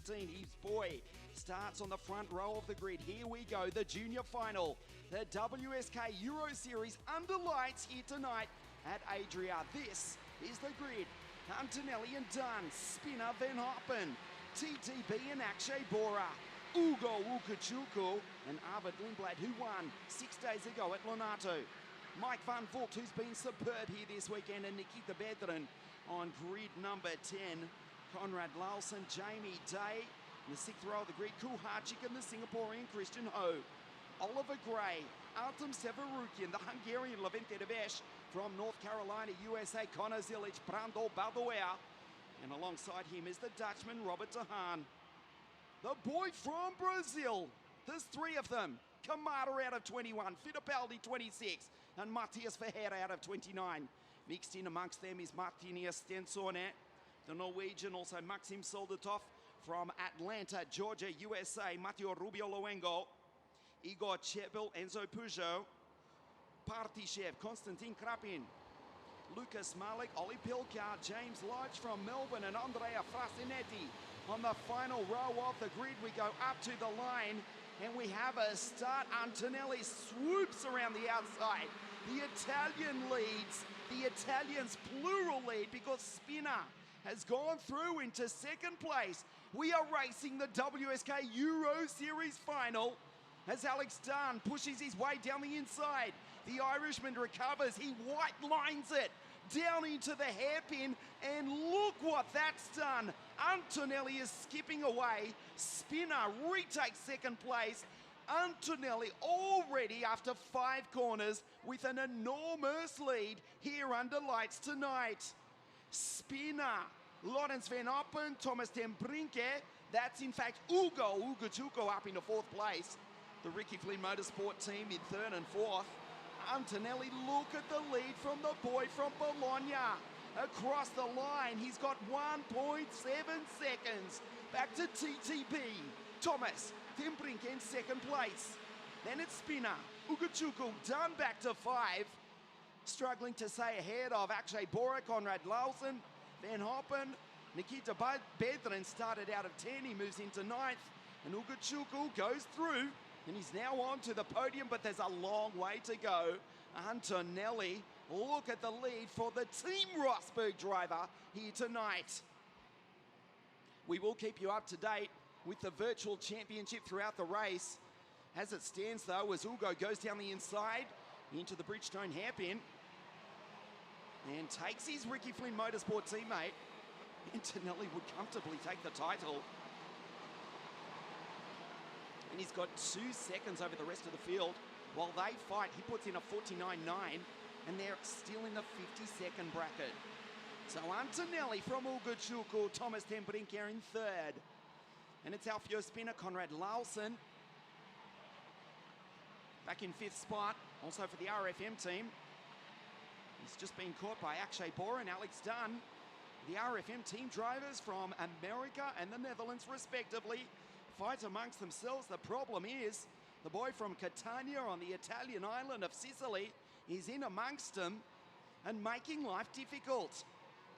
13. His boy starts on the front row of the grid. Here we go, the junior final. The WSK Euro Series under lights here tonight at ADRIA. This is the grid. Antonelli and Dunn, Spinner, Van Hoppen, TTB and Akshay Bora, Ugo Ukachukwu and Arvid Lindblad, who won 6 days ago at Lonato. Mike van Voort, who's been superb here this weekend, and Nikita Bedrin on grid number 10. Conrad Larsen, Jamie Day in the 6th row of the grid. Kuhacik and the Singaporean Christian Ho. Oliver Gray, Artem Severukian, the Hungarian Levente Devesh from North Carolina, USA, Connor Zilic, Brando Baldoer. And alongside him is the Dutchman, Robert de Haan. The boy from Brazil, there's 3 of them. Kamada out of 21, Fittipaldi 26, and Matthias Ferreira out of 29. Mixed in amongst them is Martinius Stensone, the Norwegian, also Maxim Soldatov from Atlanta, Georgia, USA, Matteo Rubio Luengo, Igor Chebel, Enzo Peugeot, Partishev, Konstantin Krapin, Lucas Malik, Oli Pilkar, James Lodge from Melbourne, and Andrea Frasinetti. On the final row of the grid, we go up to the line, and we have a start. Antonelli swoops around the outside. The Italian leads, the Italians plural lead, because Spinner has gone through into second place. We are racing the WSK Euro Series final as Alex Dunn pushes his way down the inside. The Irishman recovers, he white lines it down into the hairpin, and look what that's done. Antonelli is skipping away. Spinner retakes second place. Antonelli already after 5 corners with an enormous lead here under lights tonight. Spinner, Lorenz Van Oppen, Thomas ten Brinke. That's in fact Ugo Ukachukwu up into 4th place. The Ricky Flynn Motorsport team in 3rd and 4th. Antonelli, look at the lead from the boy from Bologna. Across the line, he's got 1.7 seconds. Back to TTB. Thomas ten Brinke in 2nd place. Then it's Spinner. Ukachukwu done back to 5. Struggling to stay ahead of Akshay Bora, Conrad Larsen, Van Hoppen. Nikita Bedrin started out of 10. He moves into 9th. And Ukachukwu goes through. And he's now on to the podium, but there's a long way to go. Antonelli, look at the lead for the Team Rosberg driver here tonight. We will keep you up to date with the virtual championship throughout the race. As it stands though, as Ugo goes down the inside into the Bridgestone hairpin and takes his Ricky Flynn Motorsport teammate, Antonelli would comfortably take the title. And he's got 2 seconds over the rest of the field. While they fight, he puts in a 49.9, and they're still in the 50-second bracket. So Antonelli from Ukachukwu, Thomas ten Brinke in 3rd. And it's Alfio Spinner, Conrad Larsen back in 5th spot, also for the RFM team. He's just been caught by Akshay Bora and Alex Dunn. The RFM team drivers from America and the Netherlands respectively fight amongst themselves. The problem is the boy from Catania on the Italian island of Sicily is in amongst them and making life difficult.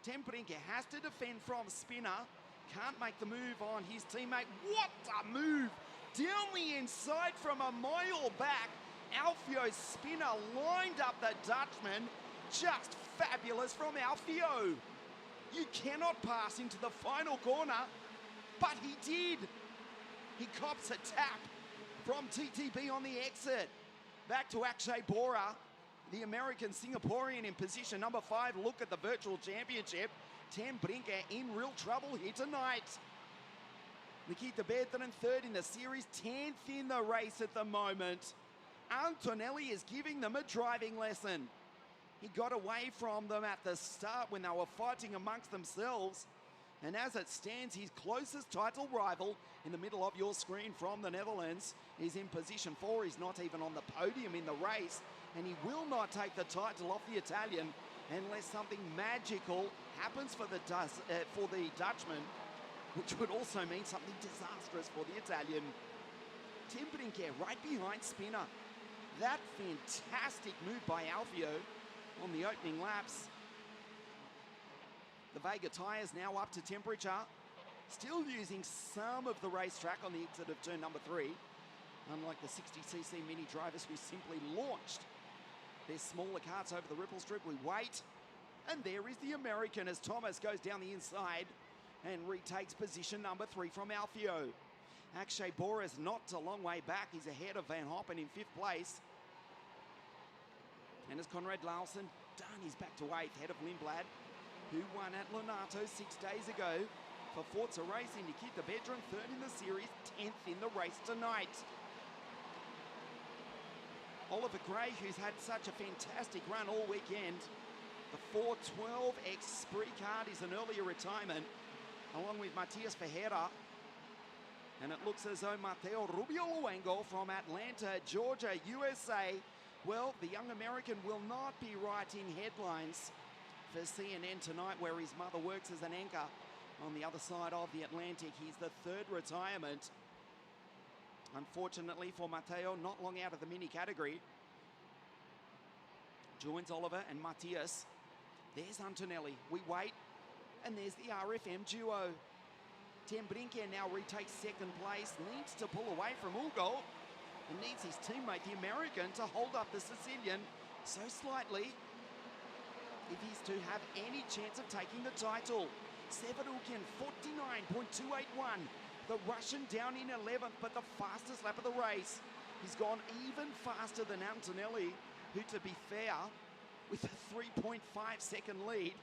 Ten Brinke has to defend from Spinner. Can't make the move on his teammate. What a move! Down the inside from a mile back. Alfio Spinner lined up the Dutchman. Just fabulous from Alfio. You cannot pass into the final corner, but he did. He cops a tap from TTB on the exit. Back to Akshay Bora, the American Singaporean in position number 5. Look at the virtual championship. Ten Brinke in real trouble here tonight. Nikita Bedrin 3rd in the series, 10th in the race at the moment. Antonelli is giving them a driving lesson. He got away from them at the start when they were fighting amongst themselves. And as it stands, his closest title rival in the middle of your screen from the Netherlands is in position 4. He's not even on the podium in the race, and he will not take the title off the Italian unless something magical happens for the Dutchman, which would also mean something disastrous for the Italian. Ten Brinke right behind Spinner. That fantastic move by Alfio on the opening laps. The Vega tyres now up to temperature. Still using some of the racetrack on the exit of turn number 3. Unlike the 60cc Mini drivers who simply launched their smaller karts over the ripple strip, we wait. And there is the American as Thomas goes down the inside and retakes position number 3 from Alfio. Akshay Boris not a long way back. He's ahead of Van Hoppen in 5th place. And as Conrad Larsen done, he's back to 8th, ahead of Lindblad, who won at Lonato 6 days ago. For Forza Racing, Nikita Bedron 3rd in the series, 10th in the race tonight. Oliver Gray, who's had such a fantastic run all weekend. The 412X Spree card is an earlier retirement, along with Matias Ferreira. And it looks as though Matteo Rubio Luengo from Atlanta, Georgia, USA. Well, the young American will not be writing headlines for CNN tonight, where his mother works as an anchor on the other side of the Atlantic. He's the 3rd retirement. Unfortunately for Matteo, not long out of the mini category. Joins Oliver and Matthias. There's Antonelli. We wait. And there's the RFM duo. Tembrinke now retakes 2nd place. Needs to pull away from Ugo. And needs his teammate, the American, to hold up the Sicilian so slightly if he's to have any chance of taking the title. Severukin, 49.281. The Russian down in 11th, but the fastest lap of the race. He's gone even faster than Antonelli, who, to be fair, with a 3.5-second lead,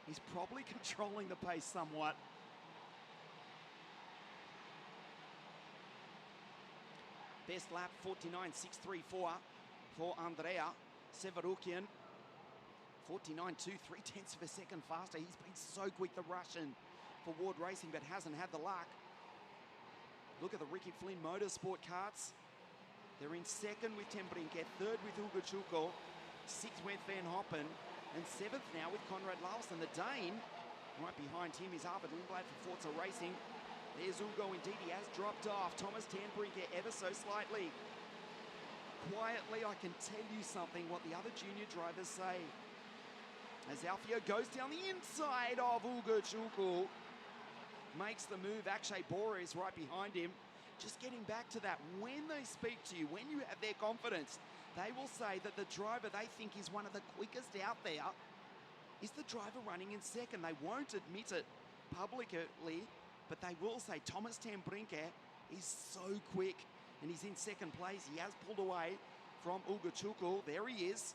he's probably controlling the pace somewhat. Best lap, 49.634 for Andrea Severukin. 49.2, 0.3 of a second faster. He's been so quick, the Russian, for Ward Racing, but hasn't had the luck. Look at the Ricky Flynn Motorsport karts. They're in 2nd with Tembrinke, 3rd with Ugo Chuko, 6th with Van Hoppen, and 7th now with Conrad Larsen. The Dane, right behind him, is Arvid Lindblad for Forza Racing. There's Ugo indeed, he has dropped off. Thomas Tembrinke ever so slightly. Quietly, I can tell you something, what the other junior drivers say. As Alfio goes down the inside of Ugo Chuko, makes the move. Akshay Boris right behind him. Just getting back to that, when they speak to you, when you have their confidence, they will say that the driver they think is one of the quickest out there is the driver running in 2nd. They won't admit it publicly, but they will say Thomas Tembrinke is so quick, and he's in 2nd place. He has pulled away from Ugo Chuko. There he is,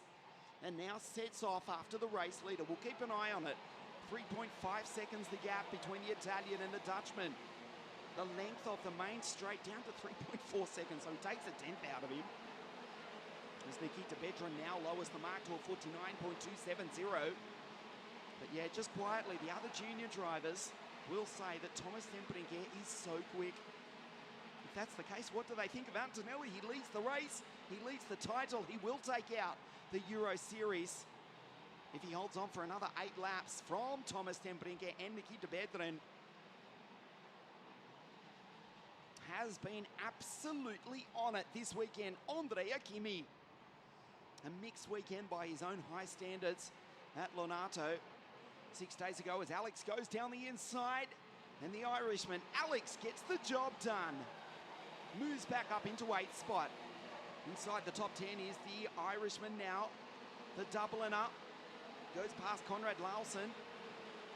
and now sets off after the race leader. We'll keep an eye on it. 3.5 seconds the gap between the Italian and the Dutchman. The length of the main straight down to 3.4 seconds, so he takes a 10th out of him. As Nikita Bedron now lowers the mark to a 49.270. But yeah, just quietly, the other junior drivers will say that Thomas Tembrinke is so quick. If that's the case, what do they think of Antonelli? He leads the race, he leads the title, he will take out the Euro Series if he holds on for another 8 laps from Thomas Tembrinke and Nikita Bedron. Has been absolutely on it this weekend. Andrea Kimi. A mixed weekend by his own high standards at Lonato 6 days ago as Alex goes down the inside, and the Irishman, Alex, gets the job done. Moves back up into 8th spot. Inside the top 10 is the Irishman now. The doubling up. Goes past Conrad Larsen.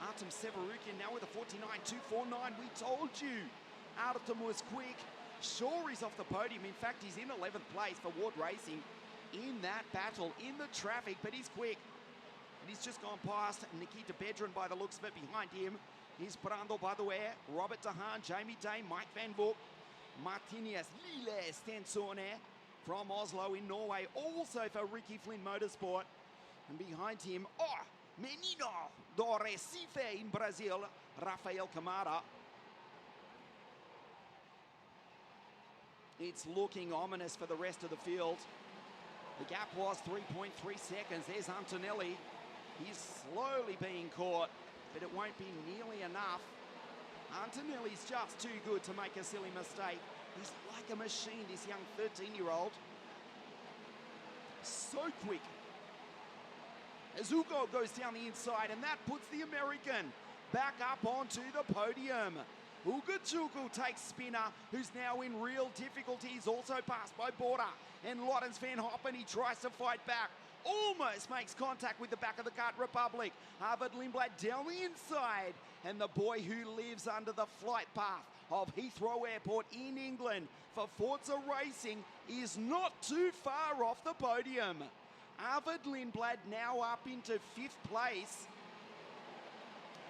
Artem Severukin now with a 49.249. We told you Artem was quick. Sure, he's off the podium. In fact, he's in 11th place for Ward Racing in that battle, in the traffic, but he's quick. And he's just gone past Nikita Bedron by the looks of it. Behind him is Brando Baduer, Robert Dehaan, Jamie Day, Mike Van Voort, Martinez, Lille Stensone from Oslo in Norway, also for Ricky Flynn Motorsport. And behind him, Menino do Recife in Brazil, Rafael Camara. It's looking ominous for the rest of the field. The gap was 3.3 seconds. There's Antonelli. He's slowly being caught, but it won't be nearly enough. Antonelli's just too good to make a silly mistake. He's like a machine, this young 13-year-old. So quick. As Ugo goes down the inside, and that puts the American back up onto the podium. Ugachuku takes Spinner, who's now in real difficulty. He's also passed by Border. And Loddens Van Hoppen, he tries to fight back. Almost makes contact with the back of the Kart Republic. Arvid Lindblad down the inside. And the boy who lives under the flight path of Heathrow Airport in England for Forza Racing is not too far off the podium. Arvid Lindblad now up into 5th place.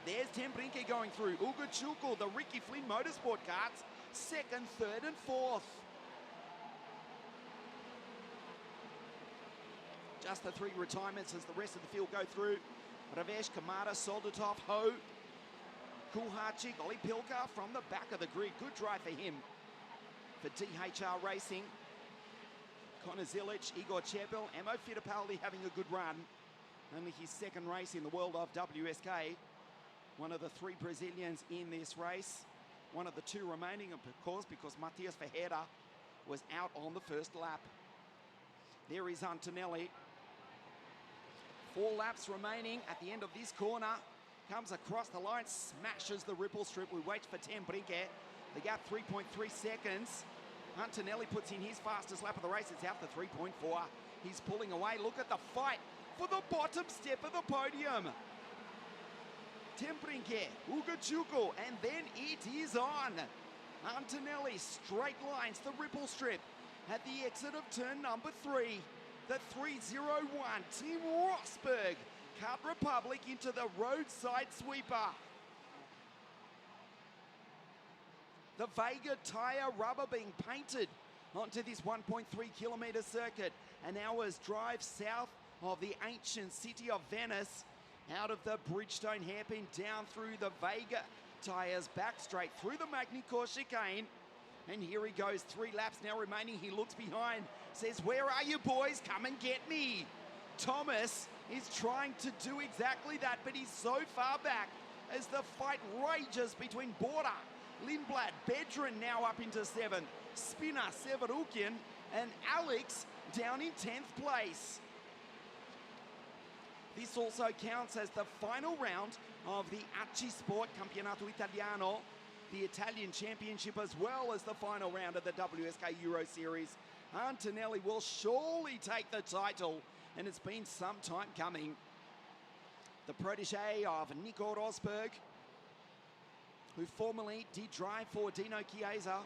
There's Tim Brinke going through. Ugachuku, the Ricky Flynn Motorsport karts, 2nd, 3rd and 4th. Just the 3 retirements as the rest of the field go through. Ravesh, Kamada, Soldatov, Ho, Kulhachik, Oli Pilka from the back of the grid. Good drive for him. For DHR Racing, Connor Zilic, Igor Chepel, Emo Fittipaldi having a good run. Only his 2nd race in the world of WSK. One of the 3 Brazilians in this race. One of the 2 remaining, of course, because Matias Ferreira was out on the 1st lap. There is Antonelli. 4 laps remaining at the end of this corner. Comes across the line, smashes the ripple strip. We wait for Tim Brinke. The gap 3.3 seconds. Antonelli puts in his fastest lap of the race. It's out to 3.4. He's pulling away. Look at the fight for the bottom step of the podium. Tim Brinke, Ugachuku, and then it is on. Antonelli, straight lines, the ripple strip at the exit of turn number 3. The 301, Team Rosberg, Kart Republic into the roadside sweeper. The Vega tyre rubber being painted onto this 1.3 kilometre circuit. An hour's drive south of the ancient city of Venice, out of the Bridgestone hairpin, down through the Vega tyres, back straight through the Magny-Cours chicane. And here he goes, 3 laps now remaining. He looks behind, says, "Where are you boys? Come and get me." Thomas is trying to do exactly that, but he's so far back as the fight rages between Border, Lindblad, Bedrin now up into 7th, Spinner, Severukian, and Alex down in 10th place. This also counts as the final round of the ACI Sport Campionato Italiano, the Italian Championship, as well as the final round of the WSK Euro Series. Antonelli will surely take the title, and it's been some time coming. The protege of Nico Rosberg, who formerly did drive for Dino Chiesa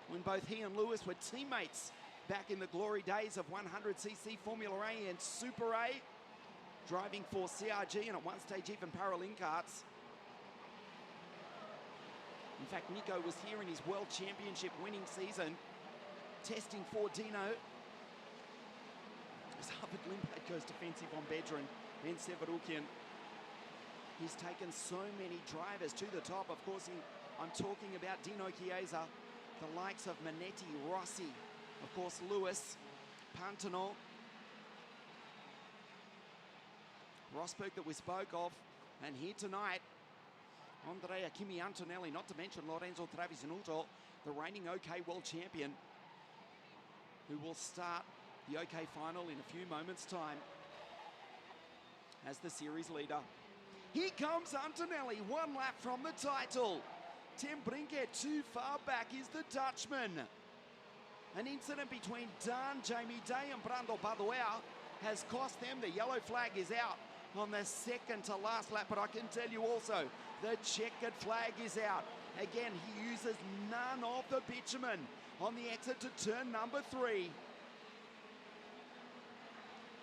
when both he and Lewis were teammates back in the glory days of 100cc Formula A and Super A, driving for CRG and at one stage even Paralink karts. In fact, Nico was here in his World Championship winning season, testing for Dino. As Arvid Lindblad goes defensive on Bedrin and Severukian. He's taken so many drivers to the top. Of course, I'm talking about Dino Chiesa, the likes of Manetti, Rossi, of course, Lewis, Pantano, Rosberg that we spoke of, and here tonight, Andrea Kimi Antonelli, not to mention Lorenzo Travisanuto, the reigning OK World Champion, who will start the OK Final in a few moments' time as the series leader. Here comes Antonelli, 1 lap from the title. Tim Brinke too far back is the Dutchman. An incident between Dan, Jamie Day and Brando Badoer has cost them. The yellow flag is out on the 2nd to last lap, but I can tell you also, the checkered flag is out. Again, he uses none of the bitumen on the exit to turn number 3.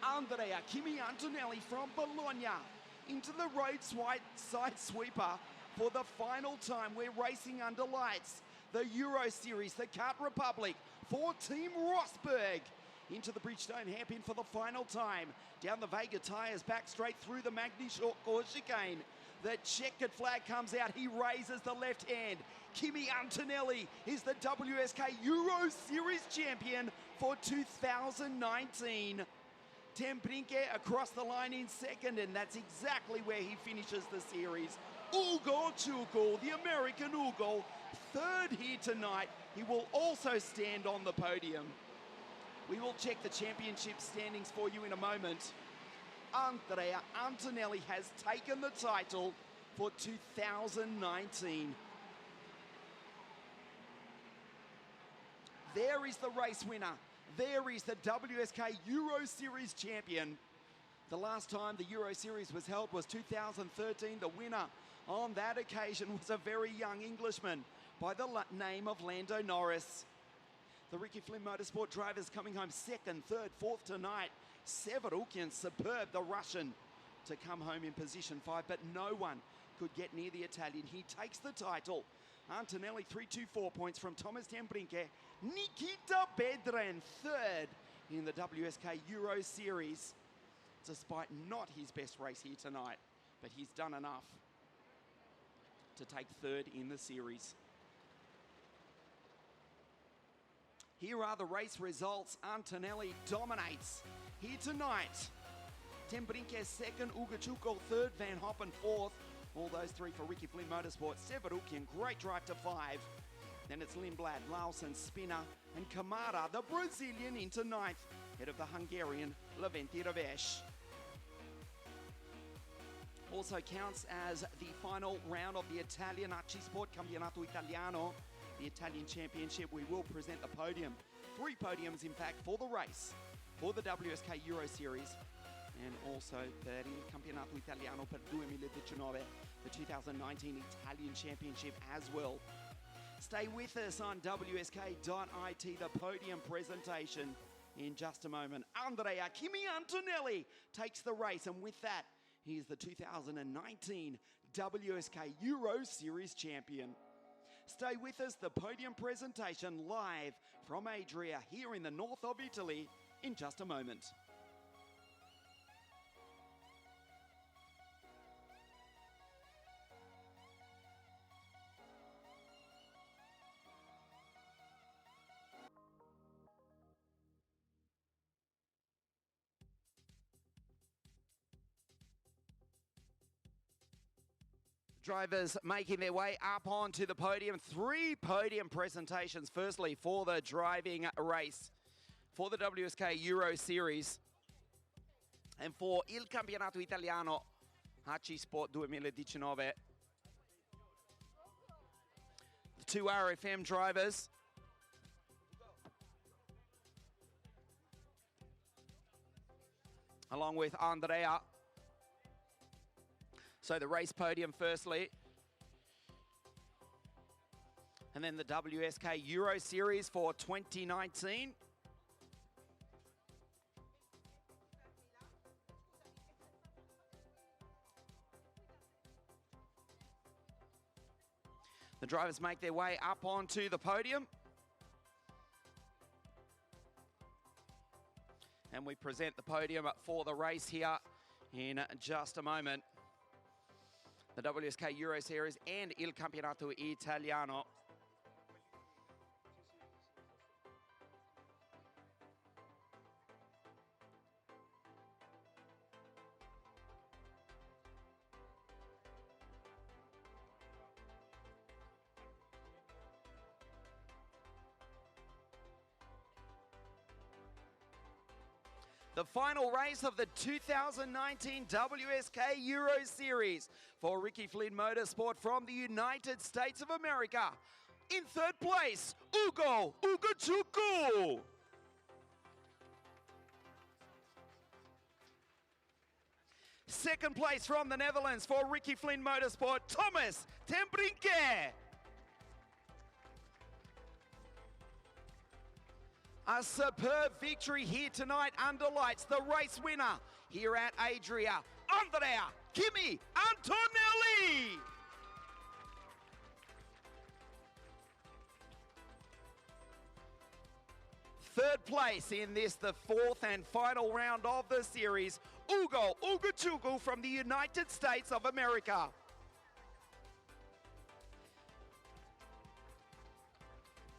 Andrea Kimi Antonelli from Bologna into the roadside sweeper for the final time. We're racing under lights. The Euro Series, the Kart Republic for Team Rosberg into the Bridgestone hairpin for the final time. Down the Vega tyres, back straight through the Magny-Cours chicane. The checkered flag comes out. He raises the left hand. Kimi Antonelli is the WSK Euro Series champion for 2019. Tim Brinke across the line in 2nd, and that's exactly where he finishes the series. Ugachuku, the American Ugo, 3rd here tonight. He will also stand on the podium. We will check the championship standings for you in a moment. Andrea Antonelli has taken the title for 2019. there is the race winner. There is the WSK Euro Series champion. The last time the Euro Series was held was 2013. The winner on that occasion was a very young Englishman by the name of Lando Norris. The Ricky Flynn Motorsport drivers coming home second, third, fourth tonight. Severukyan, superb, the Russian, to come home in position 5, but no one could get near the Italian. He takes the title. Antonelli 324 points from Thomas Temprinke. Nikita Bedren third in the WSK Euro Series, despite not his best race here tonight, but he's done enough to take third in the series. Here are the race results. Antonelli dominates here tonight. Temprinke second, Ugachuko third, Van Hoppen fourth. All those three for Ricky Flynn Motorsport. Severukyan, great drive to 5. Then it's Lindblad, Larsen, Spinner, and Kamara, the Brazilian, into 9th, ahead of the Hungarian Leventi Revesh. Also counts as the final round of the Italian Sport Campionato Italiano, the Italian Championship. We will present the podium. 3 podiums, in fact, for the race, for the WSK Euro Series, and also per il Campionato Italiano per 2019, the 2019 Italian Championship as well. Stay with us on WSK.it, the podium presentation in just a moment. Andrea Kimi Antonelli takes the race, and with that, he is the 2019 WSK Euro Series champion. Stay with us, the podium presentation live from Adria here in the north of Italy in just a moment. Drivers making their way up onto the podium. 3 podium presentations. Firstly, for the driving race, for the WSK Euro Series, and for il Campionato Italiano Sport 2019. The 2 RFM drivers. Along with Andrea. So the race podium firstly, and then the WSK Euro Series for 2019. The drivers make their way up onto the podium. And we present the podium for the race here in just a moment. The WSK Euro Series and il Campionato Italiano. The final race of the 2019 WSK Euro Series for Ricky Flynn Motorsport from the United States of America. In 3rd place, Ugo Ugachuku. Second place from the Netherlands for Ricky Flynn Motorsport, Thomas Temprinke. A superb victory here tonight underlights the race winner here at Adria, Andrea Kimi Antonelli. Third place in this, the 4th and final round of the series, Ugo Ugachuku from the United States of America.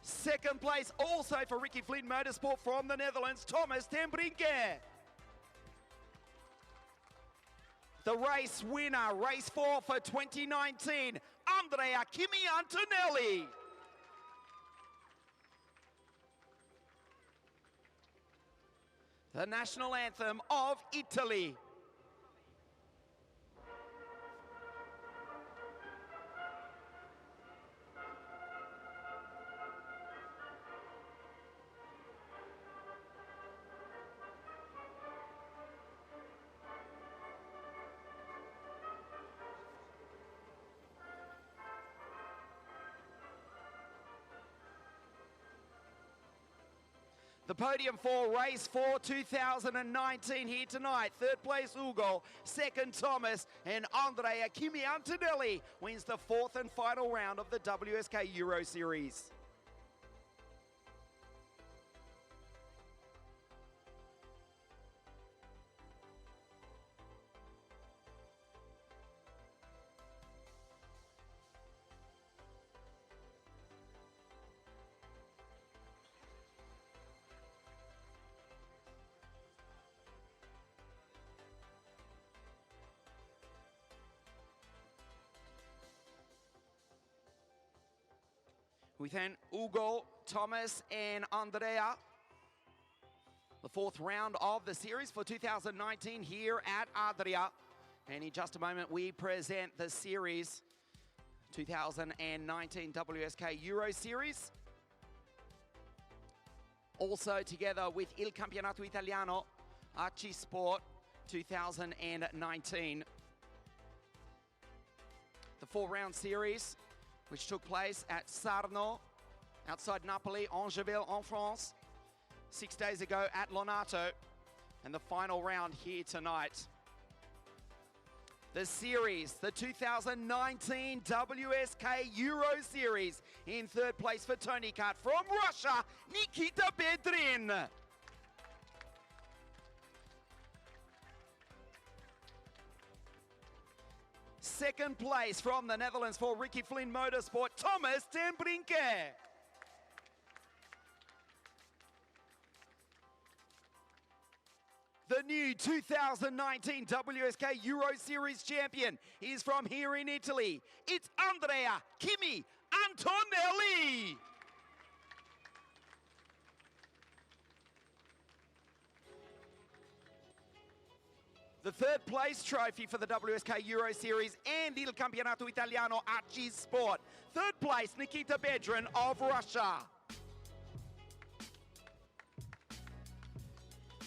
Second place also for Ricky Flynn Motorsport from the Netherlands, Thomas Temprinke. The race winner, race 4 for 2019, Andrea Kimi Antonelli. The national anthem of Italy. The podium for race 4 2019 here tonight. Third place Ugo, second Thomas, and Andrea Kimi Antonelli wins the fourth and final round of the WSK Euro Series. With then Ugo, Thomas, and Andrea. The fourth round of the series for 2019 here at ADRIA. And in just a moment, we present the series 2019 WSK Euro Series. Also together with Il Campionato Italiano Arci Sport 2019. The four-round series, which took place at Sarno, outside Napoli, Angeville, en France, 6 days ago at Lonato, and the final round here tonight. The series, the 2019 WSK Euro Series, in third place for Tony Kart from Russia, Nikita Bedrin. Second place from the Netherlands for Ricky Flynn Motorsport, Thomas ten Brinke. The new 2019 WSK Euro Series champion is from here in Italy. It's Andrea Kimi Antonelli. The third place trophy for the WSK Euro Series and Il Campionato Italiano Arci Sport. Third place, Nikita Bedrin of Russia.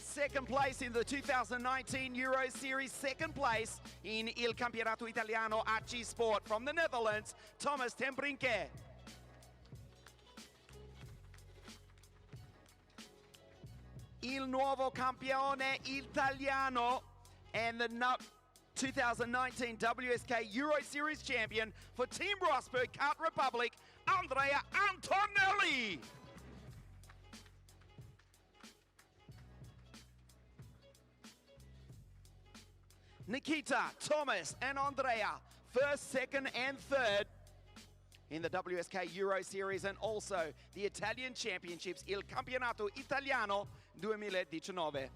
Second place in the 2019 Euro Series. Second place in Il Campionato Italiano Arci Sport from the Netherlands, Thomas ten Brinke. Il nuovo campione italiano and the 2019 WSK Euro Series champion for Team Rosberg Kart Republic, Andrea Antonelli. Nikita, Thomas, and Andrea, first, second, and third in the WSK Euro Series, and also the Italian Championships, Il Campionato Italiano 2019.